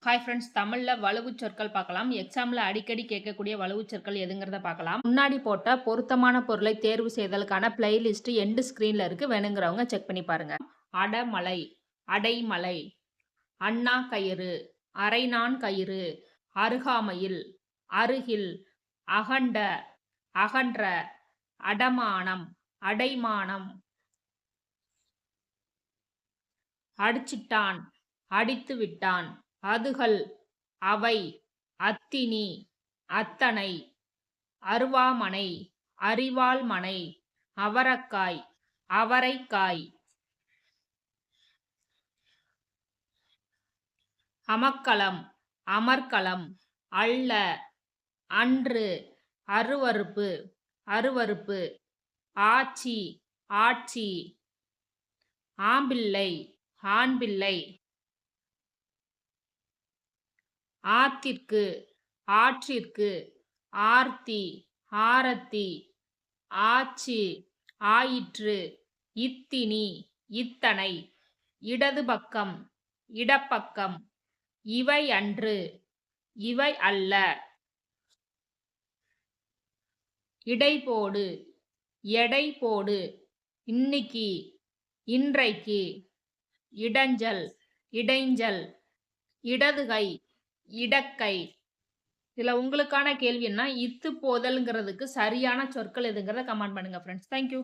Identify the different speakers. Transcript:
Speaker 1: Hi friends, தமிழ்ல வழுவுச் சொற்கள் பார்க்கலாம். எக்ஸாம்ல அடிக்கடி கேட்கக்கூடிய வழுவுச் சொற்கள் எதுங்கிறத பார்க்கலாம். முன்னாடி போட்ட பொருத்தமான பொருளை தேர்வு செய்தலுக்கான பிளேலிஸ்ட் எண்ட் ஸ்க்ரீன்ல இருக்கு. வேணுங்கிறவங்க செக் பண்ணி பாருங்க. அடமலை, அடைமலை, அண்ணா கயிறு, அரைநான் கயிறு, அருகாமையில், அருகில், அகண்ட, அகன்ற, அடமானம், அடைமானம், அடிச்சிட்டான், அடித்து விட்டான், அதுகள், அவை, அத்தினி, அத்தனை, அருவாமனை, அரிவாள்மனை, அவரக்காய், அவரைக்காய், அமக்களம், அமர்க்களம், அல்ல, அன்று, அருவருப்பு, அருவருப்பு, ஆச்சி, ஆட்சி, ஆம்பிள்ளை, ஆண்பிள்ளை, ஆத்திற்கு, ஆற்றிற்கு, ஆர்த்தி, ஆரத்தி, ஆச்சு, ஆயிற்று, இத்தினி, இத்தனை, இடது பக்கம், இடப்பக்கம், இவை அன்று, இவை அல்ல, இடை போடு, எடை போடு, இன்னைக்கு, இன்றைக்கு, இடைஞ்சல், இடைஞ்சல், இடதுகை, இடக்கை. இதுல உங்களுக்கான கேள்வி என்ன? இத்து போதல்ங்கிறதுக்கு சரியான சொற்கள் எதுங்கிறத கமெண்ட் பண்ணுங்க ஃப்ரெண்ட்ஸ். தேங்க்யூ.